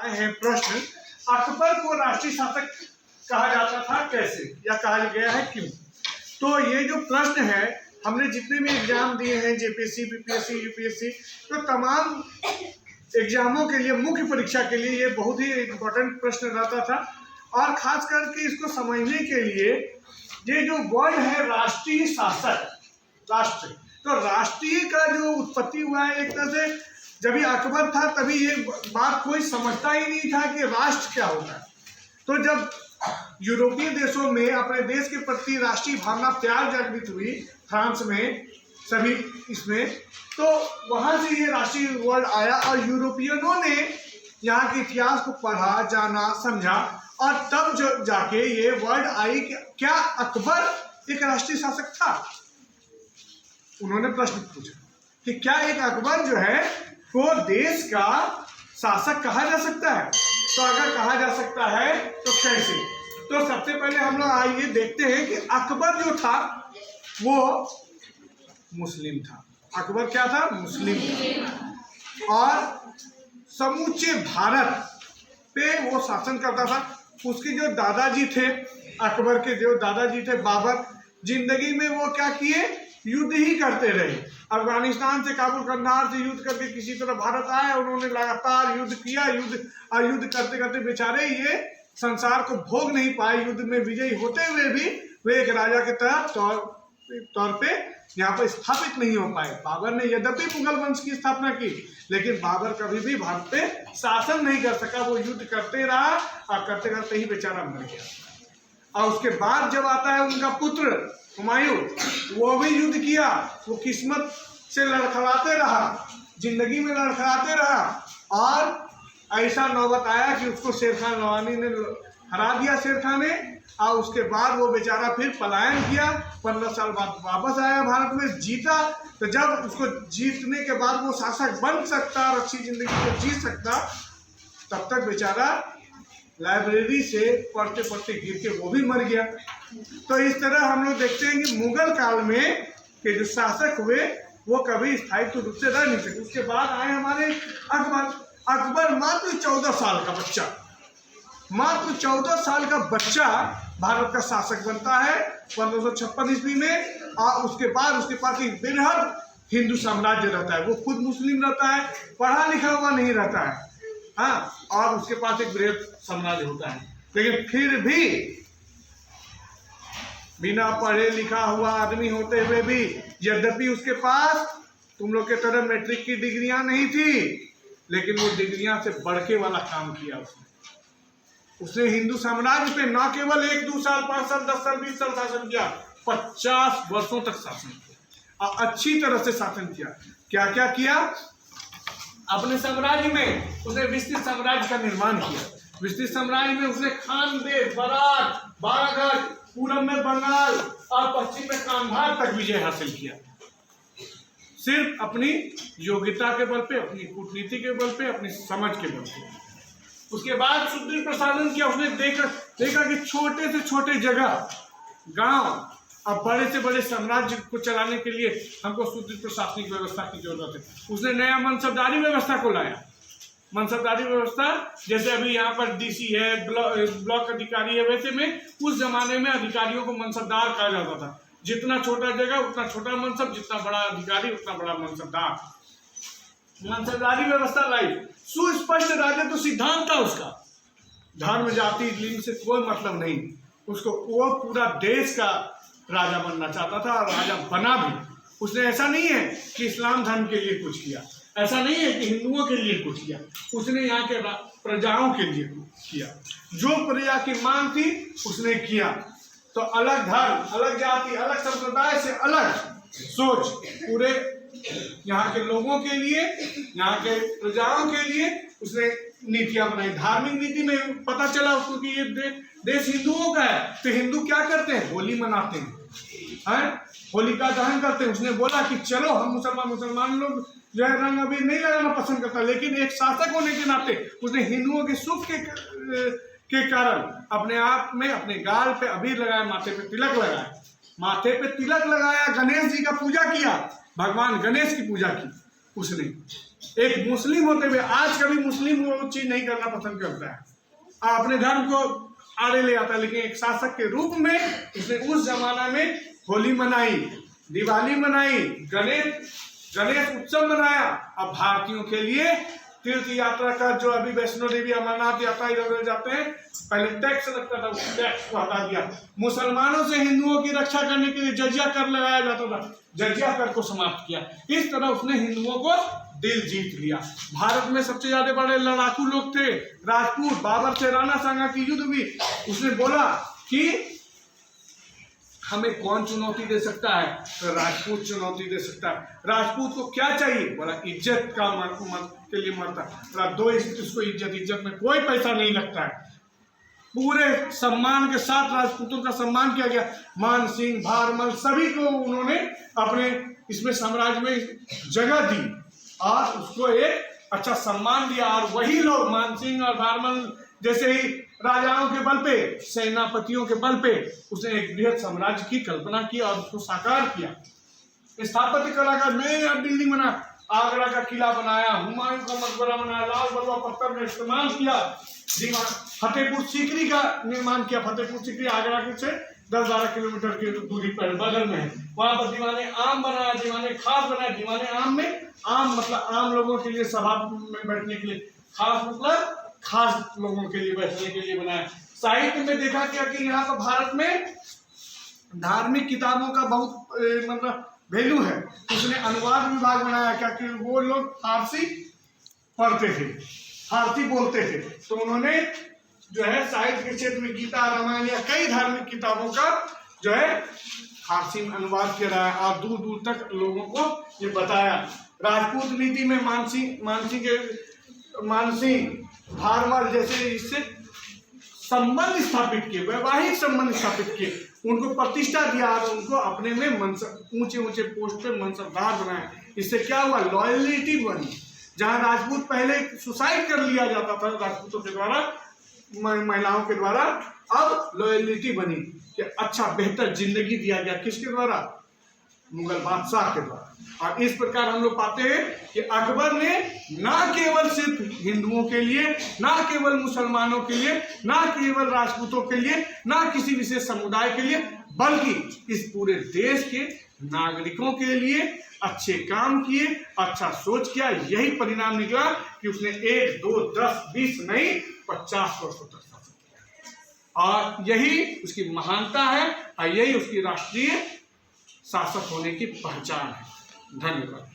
आए हैं प्रश्न, अकबर को राष्ट्रीय शासक कहा जाता था कैसे या कहा गया है क्यों। तो ये जो प्रश्न है, हमने जितने भी एग्जाम दिए हैं जेपीएससी, बीपीएससी, यूपीएससी, तो तमाम एग्जामों के लिए, मुख्य परीक्षा के लिए ये बहुत ही इम्पोर्टेंट प्रश्न रहता था। और खास करके इसको समझने के लिए ये जो वर्ड है राष्ट्रीय शासक, राष्ट्र, तो राष्ट्रीय का जो उत्पत्ति हुआ है, एक तरह से जब ये अकबर था तभी ये बात कोई समझता ही नहीं था कि राष्ट्र क्या होता है। तो जब यूरोपीय देशों में अपने देश के प्रति राष्ट्रीय भावना प्यार जागृत हुई, फ्रांस में, सभी इसमें, तो वहां से ये राष्ट्रीय वर्ड आया और यूरोपियनों ने यहाँ के इतिहास को पढ़ा, जाना, समझा और तब जो जाके ये वर्ड आई कि क्या अकबर एक राष्ट्रीय शासक था। उन्होंने प्रश्न पूछा कि क्या एक अकबर जो है को देश का शासक कहा जा सकता है, तो अगर कहा जा सकता है तो कैसे। तो सबसे पहले हम लोग आइए देखते हैं कि अकबर जो था वो मुस्लिम था। अकबर क्या था? मुस्लिम था और समूचे भारत पे वो शासन करता था। उसके जो दादाजी थे, अकबर के जो दादाजी थे बाबर, जिंदगी में वो क्या किए? युद्ध ही करते रहे। अफगानिस्तान से, काबुल कंधार से युद्ध करके किसी तरह भारत आए, उन्होंने लगातार युद्ध किया, युद्ध करते करते बेचारे ये संसार को भोग नहीं पाए। युद्ध में विजयी होते हुए भी वे एक राजा के तौर पे यहाँ पर स्थापित नहीं हो पाए। बाबर ने यद्यपि मुगल वंश की स्थापना की, लेकिन बाबर कभी भी भारत पे शासन नहीं कर सका। वो युद्ध करते रहा और करते करते ही बेचारा मर गया। और उसके बाद जब आता है उनका पुत्र हुमायूं, वो भी युद्ध किया। वो किस्मत से लड़खड़ाते रहा, जिंदगी में लड़खड़ाते रहा और ऐसा नौबत आया कि उसको शेर खान रवानी ने हरा दिया, शेर खान ने। और उसके बाद वो बेचारा फिर पलायन किया, 15 साल बाद वापस आया भारत में, जीता। तो जब उसको जीतने के बाद वो शासक बन सकता और अच्छी जिंदगी को जी सकता, तब तक बेचारा लाइब्रेरी से पढ़ते पढ़ते गिर के वो भी मर गया। तो इस तरह हम लोग देखते हैं कि मुगल काल में के जो शासक हुए वो कभी स्थायित्व रूप से रह नहीं सके। उसके बाद आए हमारे अकबर। अकबर मात्र 14 साल का बच्चा, मात्र 14 साल का बच्चा भारत का शासक बनता है 1556 ईस्वी में। और उसके बाद उसके पास एक बृहद हिंदू साम्राज्य रहता है। वो खुद मुस्लिम रहता है, पढ़ा लिखा हुआ नहीं रहता है, हाँ, और उसके पास एक बृहद साम्राज्य होता है। लेकिन फिर भी बिना पढ़े लिखा हुआ आदमी होते हुए भी, यद्यपि उसके पास तुम लोग के तरह मैट्रिक की डिग्रियां नहीं थी, लेकिन वो डिग्रियां से बढ़के वाला काम किया उसने हिंदू साम्राज्य पे न केवल 1-2 साल, 5 साल, 10 साल, 20 साल शासन किया, 50 वर्षों तक शासन किया और अच्छी तरह से शासन किया। क्या क्या किया? अपने साम्राज्य में उसने विस्तृत साम्राज्य का निर्माण किया। विस्तृत साम्राज्य में उसने खानदेश, बराक, बारागढ़, पूरब में बंगाल और पश्चिम में कांधार तक विजय हासिल किया, सिर्फ अपनी योग्यता के बल पे, अपनी कूटनीति के बल पे, अपनी समझ के बल पे। उसके बाद सुदृढ़ प्रशासन किया। उसने देखा कि छोटे से छोटे जगह, गांव और बड़े से बड़े साम्राज्य को चलाने के लिए हमको सुदृढ़ प्रशासनिक व्यवस्था की जरूरत है। उसने नया मनसबदारी व्यवस्था को लाया। मनसबदारी व्यवस्था जैसे अभी यहाँ पर डीसी है, ब्लॉक अधिकारी है, वैसे में उस जमाने में अधिकारियों को मनसबदार कहा जाता था। जितना छोटा जगह उतना छोटा मनसब, जितना बड़ा अधिकारी उतना बड़ा मनसबदार। मनसबदारी व्यवस्था लाई। सुस्पष्ट राजत्व सिद्धांत था उसका। धर्म, जाति, लिंग से कोई मतलब नहीं। उसको वो पूरा देश का राजा बनना चाहता था और राजा बना भी। उसने ऐसा नहीं है कि इस्लाम धर्म के लिए कुछ किया, ऐसा नहीं है कि हिंदुओं के लिए कुछ किया, उसने यहाँ के प्रजाओं के लिए किया। जो प्रजा की मांग थी उसने किया। तो अलग धर्म, अलग जाति, अलग संप्रदाय से अलग सोच पूरे यहाँ के लोगों के लिए, यहाँ के प्रजाओं के लिए उसने नीतियां बनाई। धार्मिक नीति में पता चला उसको कि ये देश हिंदुओं का है, तो हिंदू क्या करते हैं? होली मनाते हैं, होलिका दहन करते हैं। उसने बोला कि चलो हम मुसलमान लोग जो है रंग अबीर नहीं लगाना पसंद करता, लेकिन एक शासक होने के नाते उसने हिंदुओं के सुख के कारण अपने आप में अपने गाल पे अबीर लगाया, माथे पे तिलक लगाया, गणेश जी का पूजा किया, भगवान गणेश की पूजा की। उसने। एक मुस्लिम होते हुए आज कभी मुस्लिम वो चीज नहीं करना पसंद करता है, अपने धर्म को आड़े ले आता है, लेकिन एक शासक के रूप में उसने उस जमाना में होली मनाई, दिवाली मनाई, गणेश उत्सव मनाया। अब भारतीयों के लिए तीर्थ यात्रा का जो अभी वैष्णो देवी अमरनाथ यात्रा इधर उधर जाते हैं, पहले टैक्स लगता था, उस टैक्स को हटा दिया। मुसलमानों से हिंदुओं की रक्षा करने के लिए जजिया कर लगाया जाता था, जजिया कर को समाप्त किया। इस तरह उसने हिंदुओं को दिल जीत लिया। भारत में सबसे ज्यादा बड़े लड़ाकू लोग थे राजपूत। बाबर से राणा सांगा की युद्ध भी उसने बोला कि हमें कौन चुनौती दे सकता है, तो राजपूत चुनौती दे सकता है। राजपूत को क्या चाहिए, बोला इज्जत का के लिए मरता है। दो इसको इज्जत में कोई पैसा नहीं लगता है। पूरे सम्मान के साथ राजपूतों का सम्मान किया गया। मान सिंह, भारमल सभी को उन्होंने अपने इसमें साम्राज्य में जगह दी और उसको एक अच्छा सम्मान दिया। और वही लोग मान सिंह और भारमल जैसे ही राजाओं के बल पे, सेनापतियों के बल पे उसने एक बृहद साम्राज्य की कल्पना की और उसको साकार किया। स्थापत्य कला का नया बिल्डिंग बना, आगरा का किला बनाया, हुमायूं का मकबरा बनाया, लाल बलुआ पत्थर में इस्तेमाल किया, फतेहपुर सीकरी का निर्माण किया। फतेहपुर सीकरी आगरा के से 10-12 किलोमीटर की दूरी पर बगल में है। वहां पर दीवाने आम बनाया, दीवाने खास बनाया। दीवाने आम में आम मतलब आम लोगों के लिए सभा में बैठने के लिए, खास मतलब खास लोगों के लिए बैठने के लिए बनाया। साहित्य में देखा गया कि यहाँ पर भारत में धार्मिक किताबों का बहुत मतलब वैल्यू है। उसने अनुवाद विभाग बनाया, क्या कि वो लोग फारसी पढ़ते थे, फारसी बोलते थे, तो उन्होंने जो है साहित्य के क्षेत्र में गीता, रामायण या कई धार्मिक किताबों का जो है फारसी में अनुवाद किया है और दूर दूर तक लोगों को ये बताया। राजपूत नीति में मानसिंह भारमल जैसे इससे संबंध स्थापित किए, वैवाहिक संबंध स्थापित किए, उनको प्रतिष्ठा दिया और उनको अपने में ऊंचे ऊंचे पोस्ट पे मनसबदार बनाया। इससे क्या हुआ, लॉयल्टी बनी। जहां राजपूत पहले सुसाइड कर लिया जाता था राजपूतों के द्वारा, महिलाओं के द्वारा, अब लॉयल्टी बनी कि अच्छा बेहतर जिंदगी दिया गया। किसके द्वारा, मुगल बादशाह के द्वारा। और इस प्रकार हम लोग पाते हैं कि अकबर ने ना केवल सिर्फ हिंदुओं के लिए, ना केवल मुसलमानों के लिए, ना केवल राजपूतों के लिए, ना किसी विशेष समुदाय के लिए, बल्कि इस पूरे देश के नागरिकों के लिए अच्छे काम किए, अच्छा सोच किया। यही परिणाम निकला कि उसने 1, 2, 10, 20 नहीं 50 वर्षों तक शासन किया। और यही उसकी महानता है और यही उसकी राष्ट्रीय शासक होने की पहचान है। धन्यवाद।